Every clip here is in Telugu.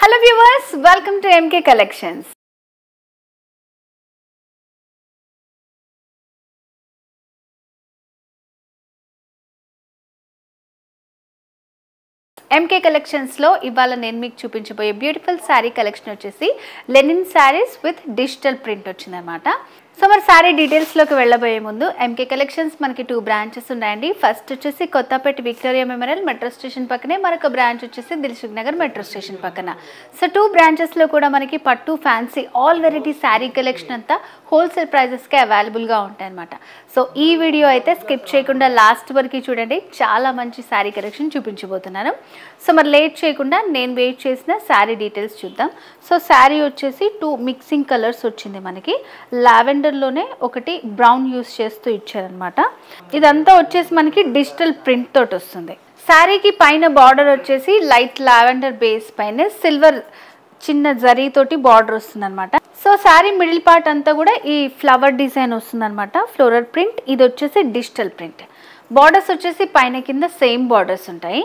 Hello viewers, welcome to MK Collections. MK Collections లో ఇవాళ నేను మీకు చూపించబోయే బ్యూటిఫుల్ సారీ కలెక్షన్ వచ్చేసి linen saris with digital print వచ్చిందన్నమాట. సో మరి సారీ డీటెయిల్స్లోకి వెళ్ళబోయే ముందు ఎంకే కలెక్షన్స్ మనకి 2 బ్రాంచెస్ ఉన్నాయండి. ఫస్ట్ వచ్చేసి Kothapet Victoria Memorial metro station పక్కనే, మరొక బ్రాంచ్ వచ్చేసి దిల్సుఖ్ నగర్ మెట్రో స్టేషన్ పక్కన. సో 2 బ్రాంచెస్లో కూడా మనకి పట్టు fancy all variety sari collection అంతా హోల్సేల్ ప్రైజెస్కే అవైలబుల్గా ఉంటాయి అనమాట. సో ఈ వీడియో అయితే స్కిప్ చేయకుండా లాస్ట్ వరకు చూడండి, చాలా మంచి శారీ కలెక్షన్ చూపించబోతున్నాను. సో మరి లేట్ చేయకుండా నేను వెయిట్ చేసిన శారీ డీటెయిల్స్ చూద్దాం. సో శారీ వచ్చేసి 2 మిక్సింగ్ కలర్స్ వచ్చింది మనకి. లావెండర్లోనే ఒకటి బ్రౌన్ యూస్ చేస్తూ ఇచ్చారనమాట. ఇదంతా వచ్చేసి మనకి డిజిటల్ ప్రింట్ తోటి వస్తుంది. శారీకి పైన బార్డర్ వచ్చేసి లైట్ లావెండర్ బేస్ పైన సిల్వర్ చిన్న జరీతోటి బార్డర్ వస్తుంది అనమాట. సో శారీ మిడిల్ పార్ట్ అంతా కూడా ఈ ఫ్లవర్ డిజైన్ వస్తుంది అనమాట, ఫ్లోరల్ ప్రింట్. ఇది వచ్చేసి డిజిటల్ ప్రింట్. బార్డర్స్ వచ్చేసి పైన కింద సేమ్ బార్డర్స్ ఉంటాయి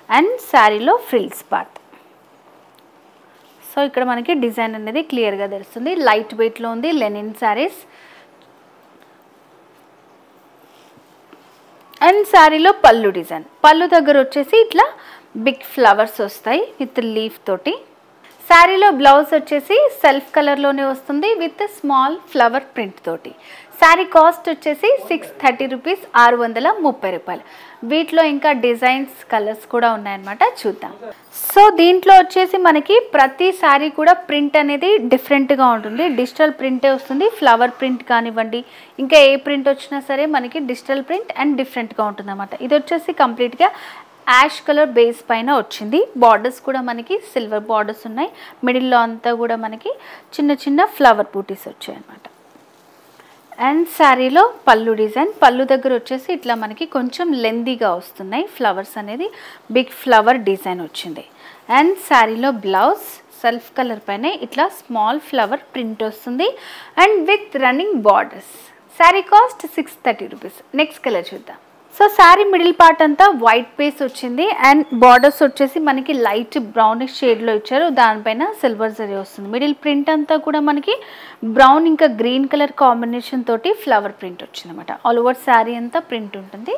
అండ్ శారీలో ఫ్రిల్స్ పార్ట్. సో ఇక్కడ మనకి డిజైన్ అనేది క్లియర్గా తెలుస్తుంది. లైట్ వెయిట్లో ఉంది లెనిన్ శారీస్. అండ్ శారీలో పళ్ళు డిజైన్, పళ్ళు దగ్గర వచ్చేసి ఇట్లా బిగ్ ఫ్లవర్స్ వస్తాయి విత్ లీఫ్ తోటి. శారీలో బ్లౌజ్ వచ్చేసి సెల్ఫ్ కలర్లోనే వస్తుంది విత్ స్మాల్ ఫ్లవర్ ప్రింట్ తోటి. శారీ కాస్ట్ వచ్చేసి 630 రూపీస్, 630 రూపాయలు. వీటిలో ఇంకా డిజైన్స్ కలర్స్ కూడా ఉన్నాయన్నమాట, చూద్దాం. సో దీంట్లో వచ్చేసి మనకి ప్రతి శారీ కూడా ప్రింట్ అనేది డిఫరెంట్గా ఉంటుంది. డిజిటల్ ప్రింటే వస్తుంది, ఫ్లవర్ ప్రింట్ కానివ్వండి, ఇంకా ఏ ప్రింట్ వచ్చినా సరే మనకి డిజిటల్ ప్రింట్ అండ్ డిఫరెంట్గా ఉంటుంది అన్నమాట. ఇది వచ్చేసి కంప్లీట్గా యాష్ కలర్ బేస్ పైన వచ్చింది. బార్డర్స్ కూడా మనకి సిల్వర్ బార్డర్స్ ఉన్నాయి. మిడిల్లో అంతా కూడా మనకి చిన్న చిన్న ఫ్లవర్ బూటీస్ వచ్చాయి అన్నమాట. అండ్ శారీలో పళ్ళు డిజైన్, పళ్ళు దగ్గర వచ్చేసి ఇట్లా మనకి కొంచెం లెందీగా వస్తున్నాయి ఫ్లవర్స్ అనేది, బిగ్ ఫ్లవర్ డిజైన్ వచ్చింది. అండ్ శారీలో బ్లౌజ్ సెల్ఫ్ కలర్ పైన ఇట్లా స్మాల్ ఫ్లవర్ ప్రింట్ వస్తుంది and with running borders. Sari cost 630 rupees. Next colour చూద్దాం. సో శారీ మిడిల్ పార్ట్ అంతా వైట్ బేస్ వచ్చింది అండ్ బార్డర్స్ వచ్చేసి మనకి లైట్ బ్రౌనిష్ షేడ్లో ఇచ్చారు, దానిపైన సిల్వర్ జరీ వస్తుంది. మిడిల్ ప్రింట్ అంతా కూడా మనకి బ్రౌన్ ఇంకా గ్రీన్ కలర్ కాంబినేషన్ తోటి ఫ్లవర్ ప్రింట్ వచ్చింది అనమాట. ఆల్ ఓవర్ శారీ అంతా ప్రింట్ ఉంటుంది,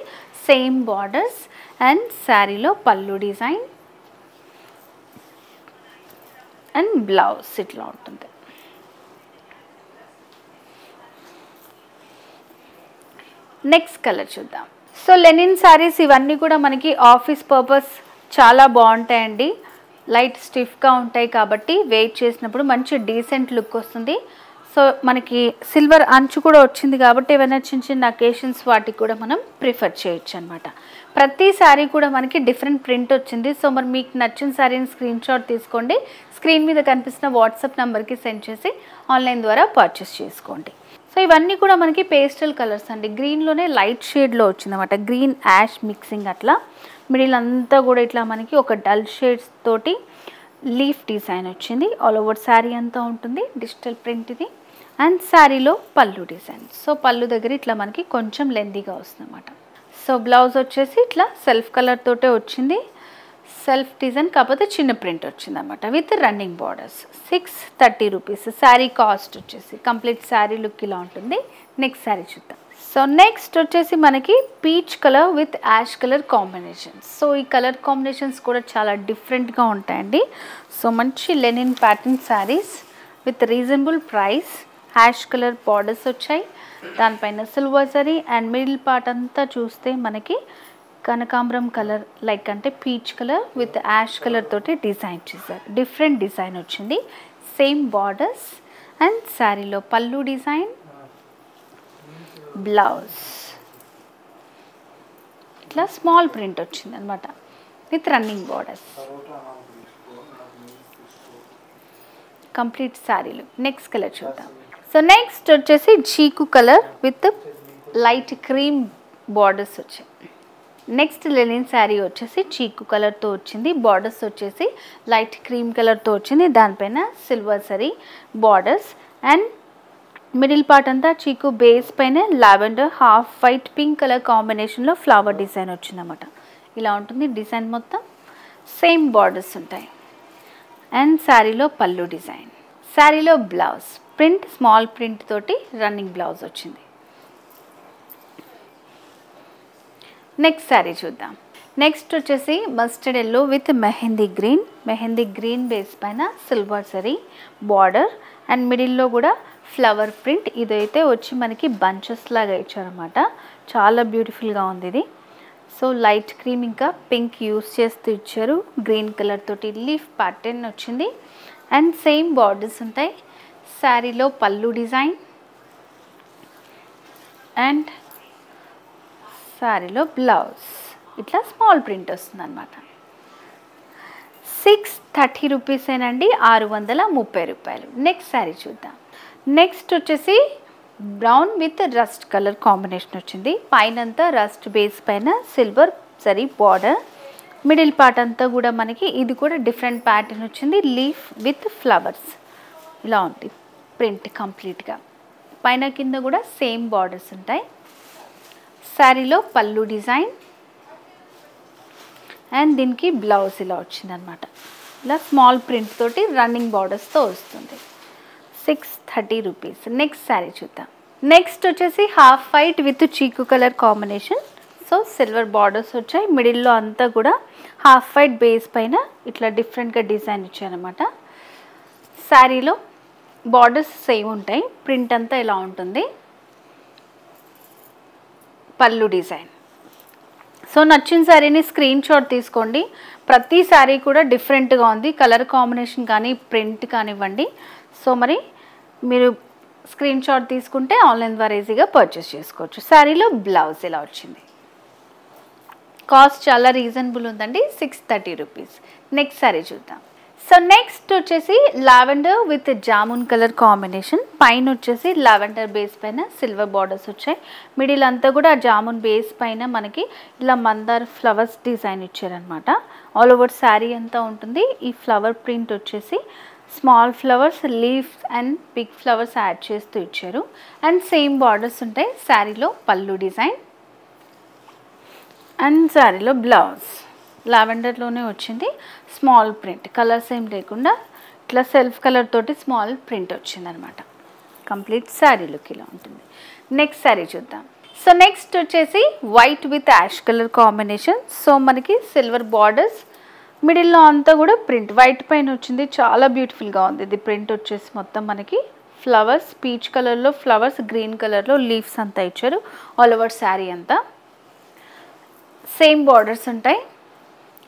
సేమ్ బార్డర్స్. అండ్ శారీలో పళ్ళు డిజైన్ అండ్ బ్లౌజ్ ఇట్లా ఉంటుంది. నెక్స్ట్ కలర్ చూద్దాం. సో లెనిన్ శారీస్ ఇవన్నీ కూడా మనకి ఆఫీస్ పర్పస్ చాలా బాగుంటాయండి. లైట్ స్టిఫ్గా ఉంటాయి కాబట్టి వెయిట్ చేసినప్పుడు మంచి డీసెంట్ లుక్ వస్తుంది. సో మనకి సిల్వర్ అంచు కూడా వచ్చింది కాబట్టి ఏమైనా చిన్న చిన్న అకేషన్స్ వాటికి కూడా మనం ప్రిఫర్ చేయొచ్చు అనమాట. ప్రతి శారీ కూడా మనకి డిఫరెంట్ ప్రింట్ వచ్చింది. సో మరి మీకు nachina శారీని స్క్రీన్ షాట్ తీసుకోండి, స్క్రీన్ మీద కనిపిస్తున్న వాట్సాప్ నెంబర్కి సెండ్ చేసి ఆన్లైన్ ద్వారా పర్చేస్ చేసుకోండి. సో ఇవన్నీ కూడా మనకి పేస్టల్ కలర్స్ అండి. గ్రీన్లోనే లైట్ షేడ్లో వచ్చిందన్నమాట, గ్రీన్ యాష్ మిక్సింగ్. అట్లా మిడిల్ అంతా కూడా ఇట్లా మనకి ఒక డల్ షేడ్స్ తోటి లీఫ్ డిజైన్ వచ్చింది. ఆల్ ఓవర్ శారీ అంతా ఉంటుంది డిజిటల్ ప్రింట్ ఇది. అండ్ శారీలో పళ్ళు డిజైన్. సో పళ్ళు దగ్గర ఇట్లా మనకి కొంచెం లెందీగా వస్తుంది అన్నమాట. సో బ్లౌజ్ వచ్చేసి ఇట్లా సెల్ఫ్ కలర్ తోటే వచ్చింది, సెల్ఫ్ డిజైన్ కాకపోతే చిన్న ప్రింట్ వచ్చింది అనమాట with running borders. 630 rupees. Sari cost వచ్చేసి కంప్లీట్ శారీ లుక్ ఇలా ఉంటుంది. నెక్స్ట్ శారీ చూద్దాం. సో నెక్స్ట్ వచ్చేసి మనకి peach colour with ash colour combinations. So ఈ కలర్ కాంబినేషన్స్ కూడా చాలా డిఫరెంట్గా ఉంటాయండి. సో మంచి linen pattern saris with reasonable price. Ash colour borders వచ్చాయి, దానిపైన silver zari and middle part అంతా చూస్తే మనకి కనకాంబరం కలర్ లైక్ అంటే peach colour with ash colour తోటి డిజైన్ చేశారు. డిఫరెంట్ డిజైన్ వచ్చింది, సేమ్ బార్డర్స్. అండ్ శారీలో పళ్ళు డిజైన్, బ్లౌజ్ ఇట్లా స్మాల్ ప్రింట్ వచ్చింది అనమాట విత్ రన్నింగ్ బార్డర్స్. కంప్లీట్ శారీలు. నెక్స్ట్ కలర్ చూద్దాం. సో నెక్స్ట్ వచ్చేసి చీకు colour with light cream borders వచ్చాయి. నెక్స్ట్ లెనిన్ శారీ వచ్చేసి చీకు కలర్తో వచ్చింది, బార్డర్స్ వచ్చేసి లైట్ క్రీమ్ కలర్తో వచ్చింది, దానిపైన silver zari borders. And middle part అంతా చీకు బేస్ పైన lavender half white pink colour కాంబినేషన్లో ఫ్లవర్ డిజైన్ వచ్చిందన్నమాట. ఇలా ఉంటుంది డిజైన్ మొత్తం, సేమ్ బార్డర్స్ ఉంటాయి. అండ్ శారీలో పళ్ళు డిజైన్, శారీలో బ్లౌజ్ ప్రింట్, స్మాల్ ప్రింట్ తోటి రన్నింగ్ బ్లౌజ్ వచ్చింది. నెక్స్ట్ శారీ చూద్దాం. నెక్స్ట్ వచ్చేసి mustard yellow with mehndi green base పైన సిల్వర్ జరీ బార్డర్ అండ్ మిడిల్లో కూడా ఫ్లవర్ ప్రింట్. ఇదైతే వచ్చి మనకి బంచెస్ లాగా ఇచ్చారన్నమాట. చాలా బ్యూటిఫుల్గా ఉంది ఇది. సో లైట్ క్రీమ్ ఇంకా పింక్ యూస్ చేస్తూ ఇచ్చారు. గ్రీన్ కలర్ తోటి లీఫ్ ప్యాటర్న్ వచ్చింది అండ్ సేమ్ బార్డర్స్ ఉంటాయి. శారీలో పళ్ళు డిజైన్ అండ్ శారీలో బ్లౌజ్ ఇట్లా స్మాల్ ప్రింట్ వస్తుంది అనమాట. 630 రూపీసేనండి, 630 రూపాయలు. నెక్స్ట్ శారీ చూద్దాం. నెక్స్ట్ వచ్చేసి brown with rust colour combination వచ్చింది. పైనంతా రస్ట్ బేస్ పైన silver zari border, middle part అంతా కూడా మనకి ఇది కూడా డిఫరెంట్ ప్యాటర్న్ వచ్చింది. లీఫ్ విత్ ఫ్లవర్స్ ఇలా ఉంది ప్రింట్ కంప్లీట్గా. పైన కింద కూడా సేమ్ బార్డర్స్ ఉంటాయి. శారీలో పళ్ళు డిజైన్ అండ్ దీనికి బ్లౌజ్ ఇలా వచ్చిందనమాట. ఇలా స్మాల్ ప్రింట్ తోటి రన్నింగ్ బార్డర్స్తో వస్తుంది. 630 రూపీస్. నెక్స్ట్ శారీ చూద్దాం. నెక్స్ట్ వచ్చేసి హాఫ్ వైట్ విత్ చీకు colour combination. So silver borders వచ్చాయి. మిడిల్లో అంతా కూడా హాఫ్ వైట్ బేస్ పైన ఇట్లా డిఫరెంట్గా డిజైన్ ఇచ్చారనమాట. శారీలో బార్డర్స్ సేమ్ ఉంటాయి. ప్రింట్ అంతా ఇలా ఉంటుంది. పళ్ళు డిజైన్. సో నచ్చిన శారీని స్క్రీన్ షాట్ తీసుకోండి. ప్రతి శారీ కూడా డిఫరెంట్గా ఉంది. కలర్ కాంబినేషన్ కానీ ప్రింట్ కానివ్వండి. సో మరి మీరు స్క్రీన్ షాట్ తీసుకుంటే ఆన్లైన్ ద్వారా ఈజీగా పర్చేస్ చేసుకోవచ్చు. శారీలో బ్లౌజ్ ఇలా వచ్చింది. కాస్ట్ చాలా రీజనబుల్ ఉందండి, 630 రూపీస్. నెక్స్ట్ శారీ చూద్దాం. సో నెక్స్ట్ వచ్చేసి lavender with jamun colour combination. పైన వచ్చేసి లావెండర్ బేస్ పైన సిల్వర్ బార్డర్స్ వచ్చాయి. మిడిల్ అంతా కూడా జామున్ బేస్ పైన మనకి ఇలా మందార్ ఫ్లవర్స్ డిజైన్ ఇచ్చారనమాట. ఆల్ ఓవర్ శారీ అంతా ఉంటుంది. ఈ ఫ్లవర్ ప్రింట్ వచ్చేసి small flowers, leaves and big flowers add చేస్తూ ఇచ్చారు. అండ్ సేమ్ బార్డర్స్ ఉంటాయి. శారీలో పళ్ళు డిజైన్ అండ్ శారీలో బ్లౌజ్ లావెండర్లోనే వచ్చింది. స్మాల్ ప్రింట్, కలర్స్ ఏం లేకుండా ఇట్లా సెల్ఫ్ కలర్ తోటి స్మాల్ ప్రింట్ వచ్చింది అనమాట. కంప్లీట్ శారీ లుక్ ఇలా ఉంటుంది. నెక్స్ట్ శారీ చూద్దాం. సో నెక్స్ట్ వచ్చేసి white with ash colour combination. So మనకి సిల్వర్ బార్డర్స్, మిడిల్లో అంతా కూడా ప్రింట్ వైట్ పైన వచ్చింది. చాలా బ్యూటిఫుల్గా ఉంది. ఇది ప్రింట్ వచ్చేసి మొత్తం మనకి ఫ్లవర్స్, పీచ్ కలర్లో ఫ్లవర్స్, గ్రీన్ కలర్లో లీవ్స్ అంతా ఇచ్చారు. ఆల్ ఓవర్ శారీ అంతా సేమ్ బార్డర్స్ ఉంటాయి.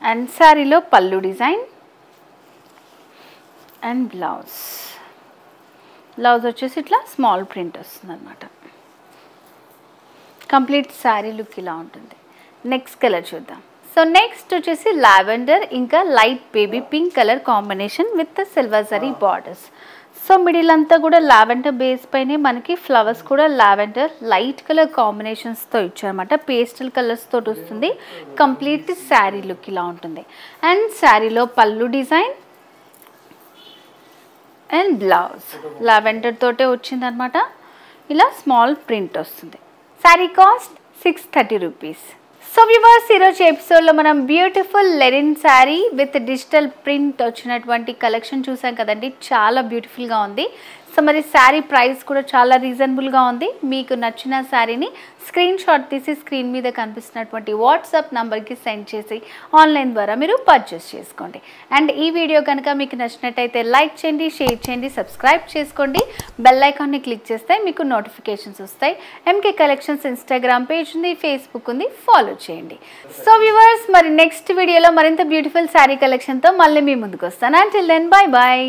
అండ్ శారీలో పళ్ళు డిజైన్ అండ్ బ్లౌజ్ వచ్చేసి ఇట్లా స్మాల్ ప్రింట్ వస్తుంది అనమాట. కంప్లీట్ శారీ లుక్ ఇలా ఉంటుంది. నెక్స్ట్ కలర్ చూద్దాం. సో నెక్స్ట్ వచ్చేసి లావెండర్ ఇంకా light baby pink colour combination with silver zari borders. So middle అంతా కూడా లావెండర్ బేస్ పైనే మనకి ఫ్లవర్స్ కూడా లావెండర్ లైట్ కలర్ కాంబినేషన్స్తో ఇచ్చారన్నమాట. పేస్టల్ కలర్స్ తోటి వస్తుంది. కంప్లీట్ శారీ లుక్ ఇలా ఉంటుంది. అండ్ శారీలో పళ్ళు డిజైన్ అండ్ బ్లౌజ్ లావెండర్ తోటే వచ్చిందనమాట. ఇలా స్మాల్ ప్రింట్ వస్తుంది. Sari cost 630 rupees. So viewers, ఈరోజు ఎపిసోడ్లో మనం beautiful Lenin sari with digital print వచ్చినటువంటి కలెక్షన్ చూసాం కదండి. చాలా బ్యూటిఫుల్గా ఉంది. సో మరి శారీ ప్రైస్ కూడా చాలా రీజనబుల్గా ఉంది. మీకు నచ్చిన శారీని స్క్రీన్ షాట్ తీసి స్క్రీన్ మీద కనిపిస్తున్నటువంటి వాట్సాప్ నంబర్కి సెండ్ చేసి ఆన్లైన్ ద్వారా మీరు పర్చేస్ చేసుకోండి. అండ్ ఈ వీడియో కనుక మీకు నచ్చినట్టయితే లైక్ చేయండి, షేర్ చేయండి, సబ్స్క్రైబ్ చేసుకోండి. బెల్ ఐకాన్ని క్లిక్ చేస్తే మీకు నోటిఫికేషన్స్ వస్తాయి. ఎంకే కలెక్షన్స్ ఇన్స్టాగ్రామ్ పేజ్ ఉంది, ఫేస్బుక్ ఉంది, ఫాలో చేయండి. సో వ్యూవర్స్, మరి నెక్స్ట్ వీడియోలో మరింత బ్యూటిఫుల్ శారీ కలెక్షన్తో మళ్ళీ మీ ముందుకు వస్తాను. Until then, bye bye.